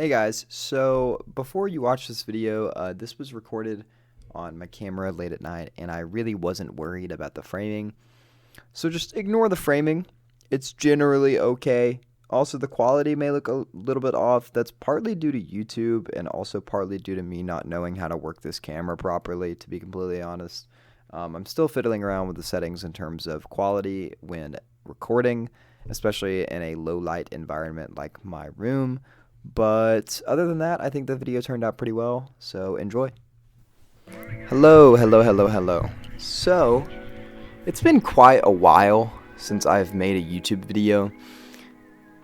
Hey guys, so before you watch this video, this was recorded on my camera late at night and I really wasn't worried about the framing. So just ignore the framing. It's generally okay. Also, the quality may look a little bit off. That's partly due to YouTube and also partly due to me not knowing how to work this camera properly, to be completely honest. I'm still fiddling around with the settings in terms of quality when recording, especially in a low light environment like my room. But other than that, I think the video turned out pretty well, so enjoy. Hello. So, it's been quite a while since I've made a YouTube video.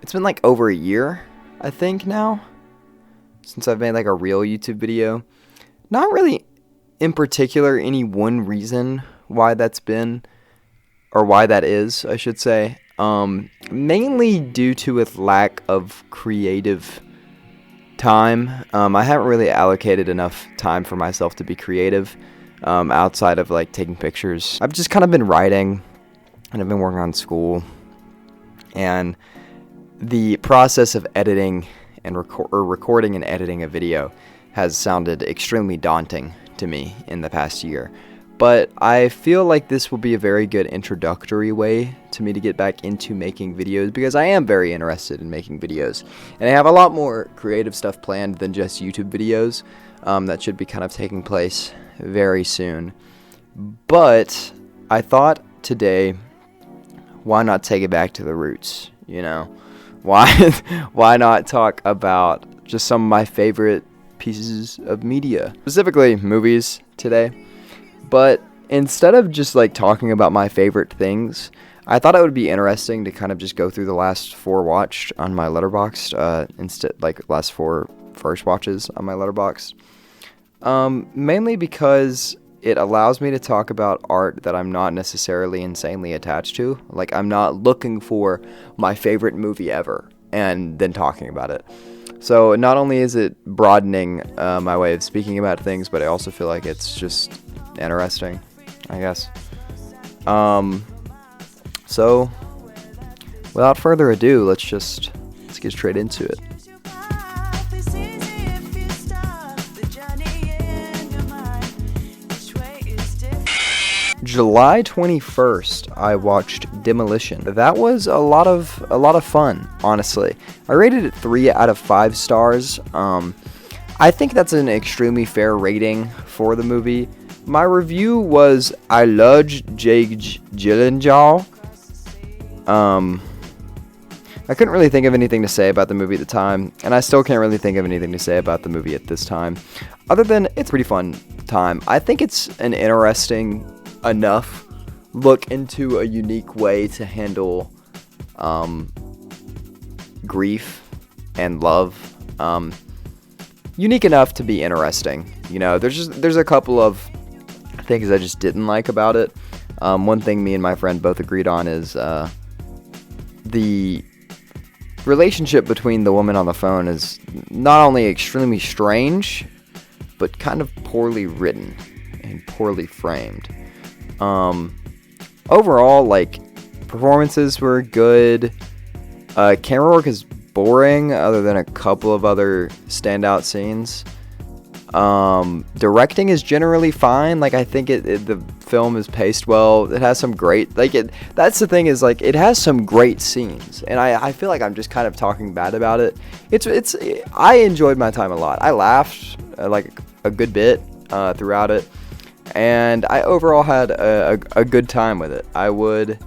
It's been like over a year, I think now, since I've made like a real YouTube video. Not really in particular any one reason why that's been, or why that is, I should say. Mainly due to a lack of creative time. I haven't really allocated enough time for myself to be creative outside of like taking pictures. I've just kind of been writing and I've been working on school, and the process of editing and recording and editing a video has sounded extremely daunting to me in the past year. But I feel like this will be a very good introductory way to me to get back into making videos, because I am very interested in making videos. And I have a lot more creative stuff planned than just YouTube videos that should be kind of taking place very soon. But I thought today, why not take it back to the roots, you know? Why not talk about just some of my favorite pieces of media, specifically movies today? But instead of just like talking about my favorite things, I thought it would be interesting to kind of just go through the last 4 watched on my Letterboxd, instead like last 4 first watches on my Letterboxd. Mainly because it allows me to talk about art that I'm not necessarily insanely attached to. Like, I'm not looking for my favorite movie ever and then talking about it. So not only is it broadening my way of speaking about things, but I also feel like it's just interesting, I guess. So without further ado, let's get straight into it. July 21st, I watched Demolition. That was a lot of fun, honestly. I rated it 3 out of 5 stars. I think that's an extremely fair rating for the movie. My review was, I loved Jake Gyllenhaal. I couldn't really think of anything to say about the movie at the time, and I still can't really think of anything to say about the movie at this time, other than it's a pretty fun time. I think it's an interesting enough look into a unique way to handle grief and love. Unique enough to be interesting. You know, there's a couple of things I just didn't like about it. One thing me and my friend both agreed on is the relationship between the woman on the phone is not only extremely strange, but kind of poorly written and poorly framed. Overall, like, performances were good. Camera work is boring, other than a couple of other standout scenes. Directing is generally fine. Like, I think the film is paced well. It has some great, that's the thing, is like, it has some great scenes, and I feel like I'm just kind of talking bad about it. I enjoyed my time a lot. I laughed like a good bit throughout it, and I overall had a good time with it. I would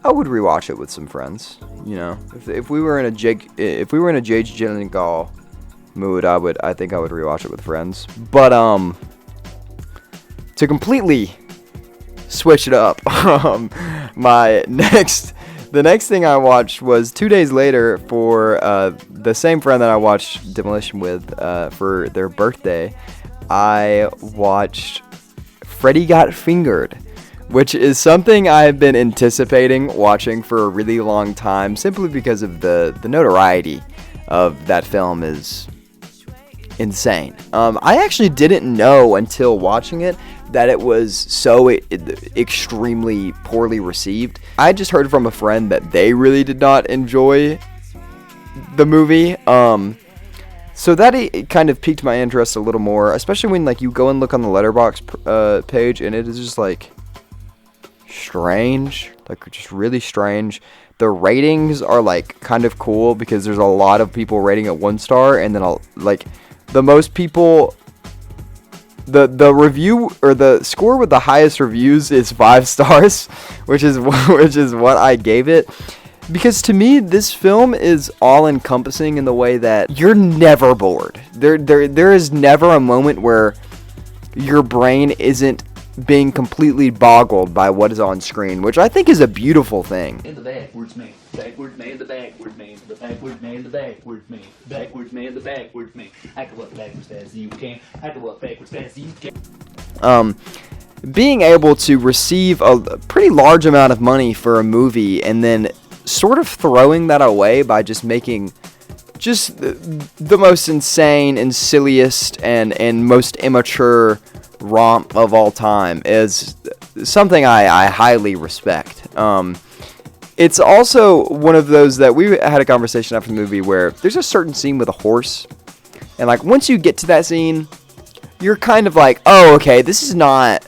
rewatch it with some friends. You know, if we were in a Jake Gyllenhaal mood, I think I would rewatch it with friends. But to completely switch it up, the next thing I watched was 2 days later for the same friend that I watched Demolition with for their birthday. I watched Freddy Got Fingered, which is something I've been anticipating watching for a really long time, simply because of the notoriety of that film is insane. I actually didn't know until watching it that it was so extremely poorly received. I just heard from a friend that they really did not enjoy the movie. So that it kind of piqued my interest a little more, especially when like you go and look on the Letterboxd page, and it is just like strange, like just really strange. The ratings are like kind of cool because there's a lot of people rating it 1 star, and then like the most people, the review or the score with the highest reviews is 5 stars, which is what I gave it. Because to me, this film is all-encompassing in the way that you're never bored. There is never a moment where your brain isn't being completely boggled by what is on screen, which I think is a beautiful thing. In the backwards man, backward man, the backward man, the backward man, the backward man, backwards man, the backward man. I can walk backwards fast as you can. I can walk backwards fast as you can. Being able to receive a pretty large amount of money for a movie and then sort of throwing that away by just making just the most insane and silliest and most immature romp of all time is something I highly respect. It's also one of those that we had a conversation after the movie where there's a certain scene with a horse, and like once you get to that scene, you're kind of like, oh, okay, this is not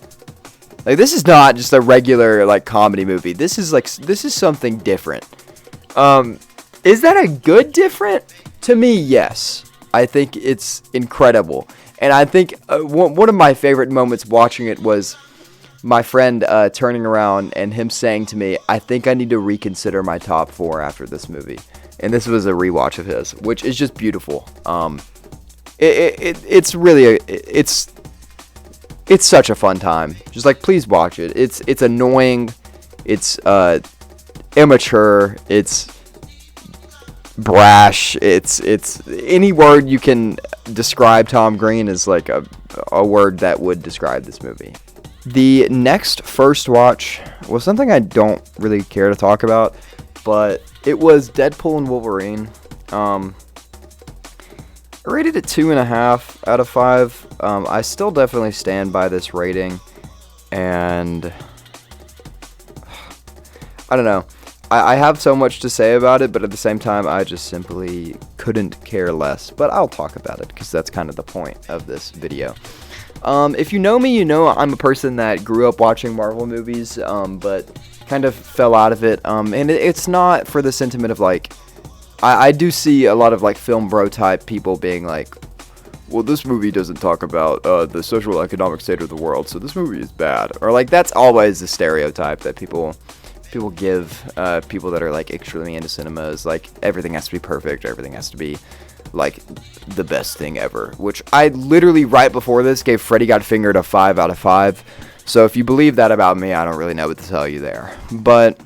just a regular like comedy movie. This is something different. Is that a good different? To me, yes. I think it's incredible. And I think one of my favorite moments watching it was my friend turning around and him saying to me, I think I need to reconsider my top 4 after this movie. And this was a rewatch of his, which is just beautiful. It's really it's such a fun time. Just like, please watch it. It's annoying. It's immature. It's brash. It's any word you can describe Tom Green is like a word that would describe this movie. The next first watch was something I don't really care to talk about, but it was Deadpool and Wolverine. I rated it 2.5 out of 5. I still definitely stand by this rating, and I don't know. I have so much to say about it, but at the same time, I just simply couldn't care less. But I'll talk about it, because that's kind of the point of this video. If you know me, you know I'm a person that grew up watching Marvel movies, but kind of fell out of it. And it's not for the sentiment of, like, I do see a lot of, like, film bro type people being like, well, this movie doesn't talk about the social economic state of the world, so this movie is bad. Or, like, that's always the stereotype that people give people that are, like, extremely into cinema, is like, everything has to be perfect, everything has to be, like, the best thing ever. Which I literally, right before this, gave Freddy Got Fingered a 5 out of 5. So if you believe that about me, I don't really know what to tell you there. But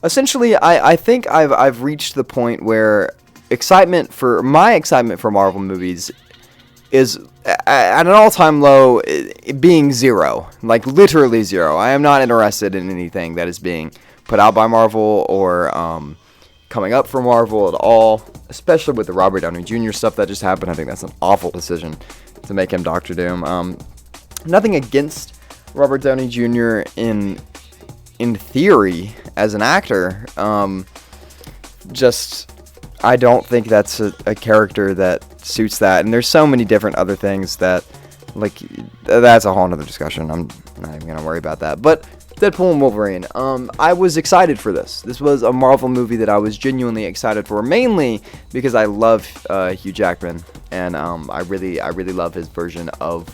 essentially, I think I've reached the point where my excitement for Marvel movies is at an all-time low, being 0. Like, literally 0. I am not interested in anything that is being put out by Marvel or coming up from Marvel at all, especially with the Robert Downey Jr. stuff that just happened. I think that's an awful decision to make him Doctor Doom. Nothing against Robert Downey Jr. in theory as an actor. Just I don't think that's a character that suits that, and there's so many different other things that, like, that's a whole nother discussion. I'm not even gonna worry about that. But Deadpool and Wolverine, I was excited for this. This was a Marvel movie that I was genuinely excited for, mainly because I love Hugh Jackman, and I really love his version of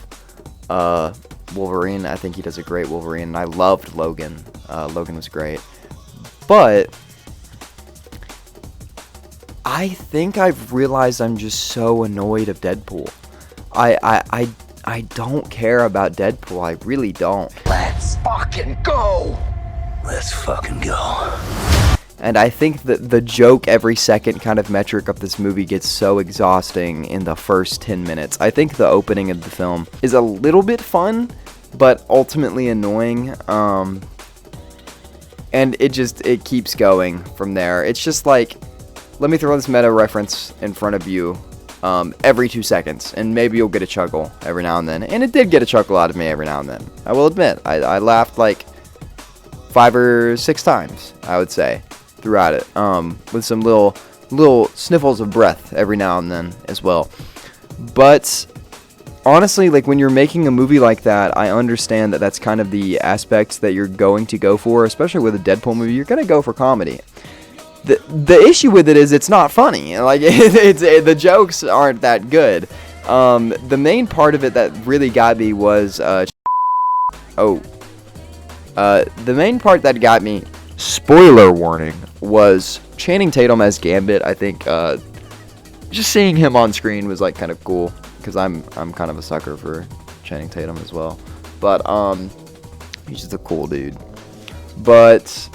Wolverine. I think he does a great Wolverine, and I loved Logan. Logan was great, but I think I've realized I'm just so annoyed of Deadpool. I don't care about Deadpool. I really don't. Let's fucking go. Let's fucking go. And I think that the joke every second kind of metric of this movie gets so exhausting in the first 10 minutes. I think the opening of the film is a little bit fun, but ultimately annoying. And it keeps going from there. It's just like, let me throw this meta reference in front of you every 2 seconds, and maybe you'll get a chuckle every now and then. And it did get a chuckle out of me every now and then. I will admit, I laughed like 5 or 6 times, I would say, throughout it, with some little little sniffles of breath every now and then as well. But honestly, like, when you're making a movie like that, I understand that that's kind of the aspects that you're going to go for, especially with a Deadpool movie. You're going to go for comedy. The issue with it is it's not funny. Like, the jokes aren't that good. The main part of it that really got me was the main part that got me, spoiler warning, was Channing Tatum as Gambit. I think just seeing him on screen was like kind of cool, because I'm kind of a sucker for Channing Tatum as well. But he's just a cool dude. But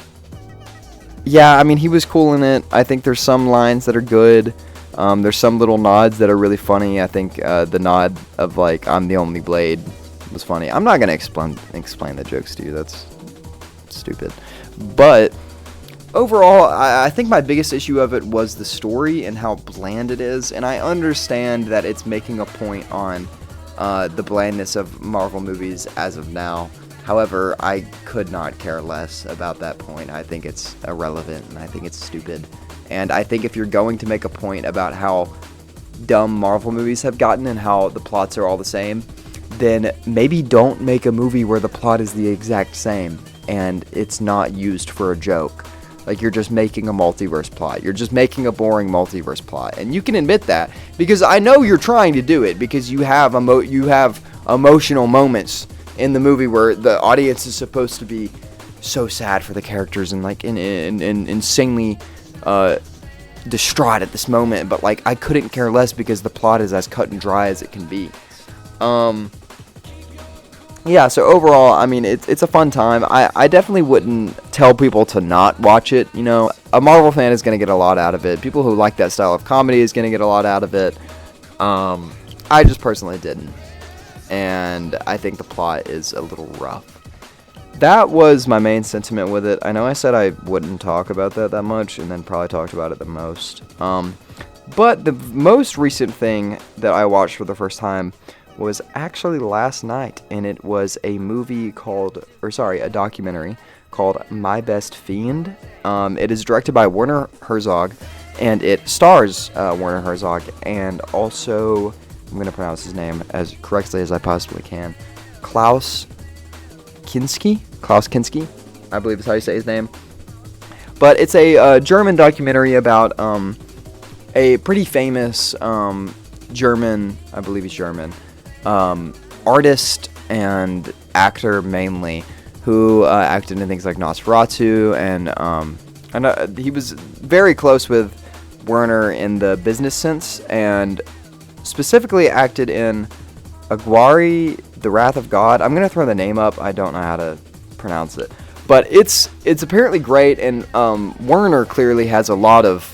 yeah, I mean, he was cool in it. I think there's some lines that are good. There's some little nods that are really funny. I think the nod of, like, I'm the only Blade was funny. I'm not gonna explain the jokes to you. That's stupid. But overall, I think my biggest issue of it was the story and how bland it is. And I understand that it's making a point on the blandness of Marvel movies as of now. However, I could not care less about that point. I think it's irrelevant, and I think it's stupid. And I think if you're going to make a point about how dumb Marvel movies have gotten and how the plots are all the same, then maybe don't make a movie where the plot is the exact same and it's not used for a joke. Like, you're just making a multiverse plot. You're just making a boring multiverse plot. And you can admit that, because I know you're trying to do it, because you have emotional moments in the movie where the audience is supposed to be so sad for the characters and, like, insanely distraught at this moment. But, like, I couldn't care less because the plot is as cut and dry as it can be. Yeah, so overall, I mean, it's a fun time. I definitely wouldn't tell people to not watch it. You know, a Marvel fan is going to get a lot out of it. People who like that style of comedy is going to get a lot out of it. I just personally didn't. And I think the plot is a little rough. That was my main sentiment with it. I know I said I wouldn't talk about that much, and then probably talked about it the most. But the most recent thing that I watched for the first time was actually last night, and it was a documentary called My Best Fiend. It is directed by Werner Herzog, and it stars Werner Herzog, and also, I'm going to pronounce his name as correctly as I possibly can, Klaus Kinski, I believe is how you say his name. But it's a German documentary about a pretty famous German, I believe he's German, artist and actor mainly, who acted in things like Nosferatu, and he was very close with Werner in the business sense, and specifically acted in Aguari, The Wrath of God. I'm going to throw the name up. I don't know how to pronounce it. But it's apparently great, and Werner clearly has a lot of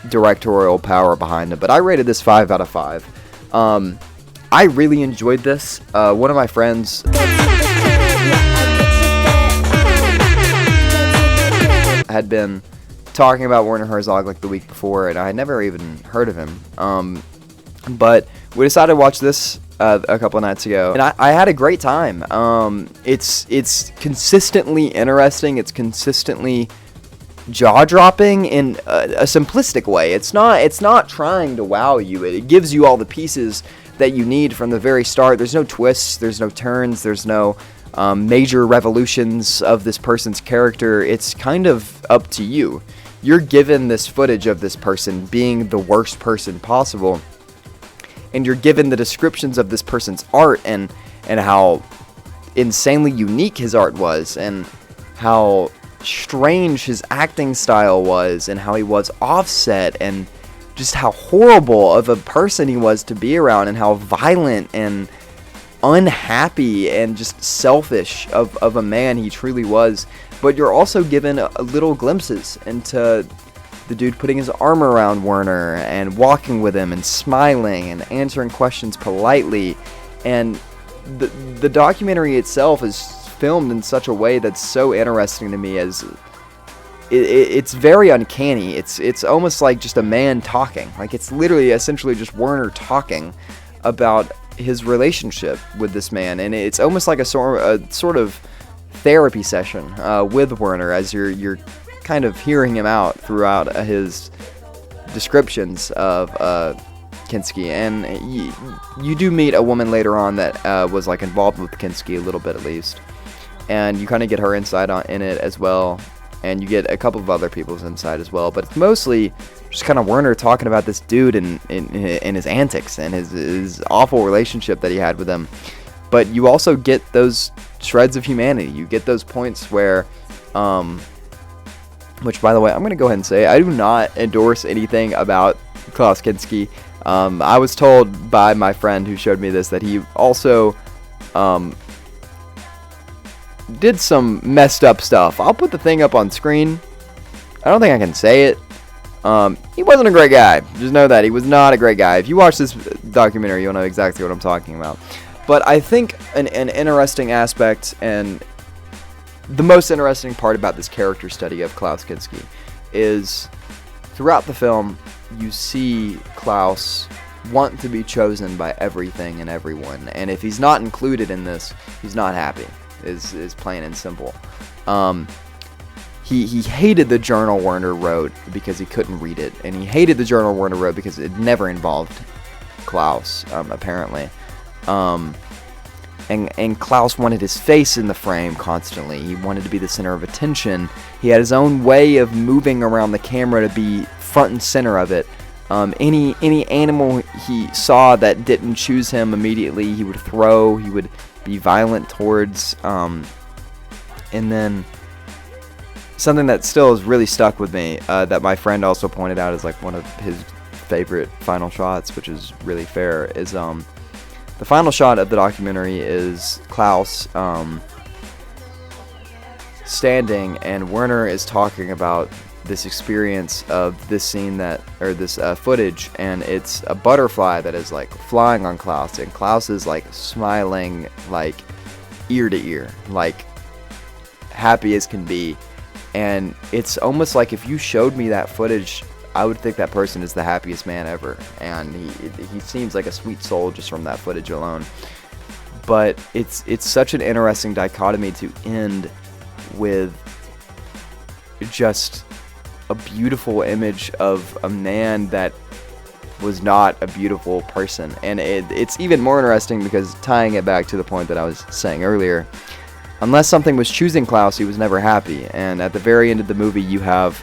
directorial power behind him. But I rated this 5 out of 5. I really enjoyed this. One of my friends had been talking about Werner Herzog like the week before, and I had never even heard of him. But we decided to watch this a couple of nights ago, and I had a great time. It's consistently interesting. It's consistently jaw-dropping in a simplistic way. It's not trying to wow you. It gives you all the pieces that you need from the very start. There's no twists. There's no turns. There's no major revolutions of this person's character. It's kind of up to you. You're given this footage of this person being the worst person possible, and you're given the descriptions of this person's art and how insanely unique his art was, and how strange his acting style was, and how he was offset, and just how horrible of a person he was to be around, and how violent and unhappy and just selfish of a man he truly was. But you're also given little glimpses into the dude putting his arm around Werner and walking with him and smiling and answering questions politely. And the documentary itself is filmed in such a way that's so interesting to me, as it's very uncanny. It's almost like just a man talking. Like, it's literally essentially just Werner talking about his relationship with this man, and it's almost like a sort of therapy session with Werner, as you're kind of hearing him out throughout descriptions of Kinski, and you do meet a woman later on that was like involved with Kinski a little bit at least, and you kind of get her insight in it as well, and you get a couple of other people's insight as well, but it's mostly just kind of Werner talking about this dude and his antics and his awful relationship that he had with him. But you also get those shreds of humanity. You get those points where, which by the way, I'm going to go ahead and say, I do not endorse anything about Klaus Kinski. I was told by my friend who showed me this that he also did some messed up stuff. I'll put the thing up on screen. I don't think I can say it. He wasn't a great guy. Just know that. He was not a great guy. If you watch this documentary, you'll know exactly what I'm talking about. But I think an interesting aspect and the most interesting part about this character study of Klaus Kinski is throughout the film, you see Klaus want to be chosen by everything and everyone. And if he's not included in this, he's not happy, is plain and simple. He hated the journal Werner wrote because he couldn't read it. And he hated the journal Werner wrote because it never involved Klaus, apparently. And Klaus wanted his face in the frame constantly. He wanted to be the center of attention. He had his own way of moving around the camera to be front and center of it. Any animal he saw that didn't choose him immediately, he would throw. He would be violent towards. And then something that still has really stuck with me, that my friend also pointed out as like one of his favorite final shots, which is really fair, is the final shot of the documentary is Klaus standing, and Werner is talking about this experience of this scene this footage, and it's a butterfly that is like flying on Klaus, and Klaus is like smiling like ear to ear, like happy as can be. And it's almost like if you showed me that footage, I would think that person is the happiest man ever. And he seems like a sweet soul just from that footage alone. But it's such an interesting dichotomy to end with just a beautiful image of a man that was not a beautiful person. And it's even more interesting because tying it back to the point that I was saying earlier, unless something was choosing Klaus, he was never happy. And at the very end of the movie, you have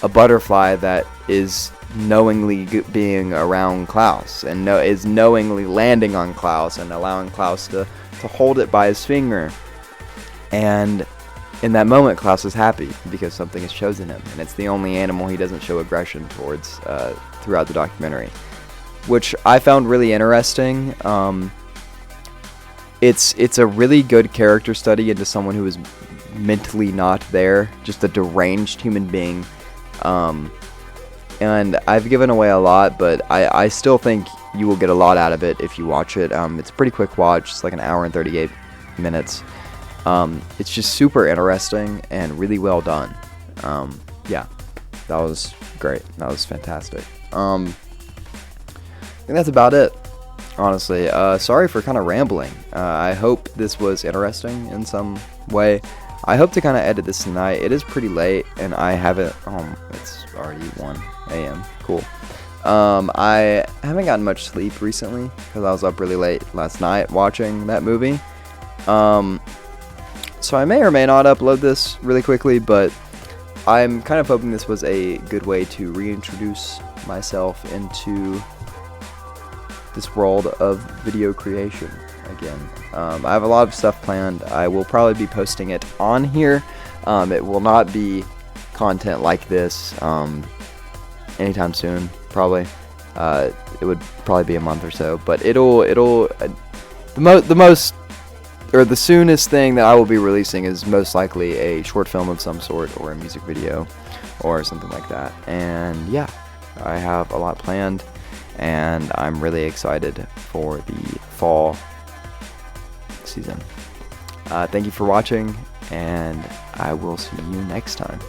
a butterfly that is knowingly being around Klaus and is knowingly landing on Klaus and allowing Klaus to hold it by his finger. And in that moment, Klaus is happy because something has chosen him. And it's the only animal he doesn't show aggression towards throughout the documentary, which I found really interesting. It's a really good character study into someone who is mentally not there, just a deranged human being. And I've given away a lot, but I still think you will get a lot out of it if you watch it. It's a pretty quick watch. It's like an hour and 38 minutes. It's just super interesting and really well done. Yeah, that was great. That was fantastic. I think that's about it. Honestly, sorry for kind of rambling. I hope this was interesting in some way. I hope to kind of edit this tonight. It is pretty late, and I haven't. It's already 1 a.m. Cool. I haven't gotten much sleep recently because I was up really late last night watching that movie. So I may or may not upload this really quickly, but I'm kind of hoping this was a good way to reintroduce myself into this world of video creation again. I have a lot of stuff planned. I will probably be posting it on here. It will not be content like this anytime soon, probably. It would probably be a month or so, but the soonest thing that I will be releasing is most likely a short film of some sort or a music video or something like that. And yeah, I have a lot planned, and I'm really excited for the fall season. Thank you for watching, and I will see you next time.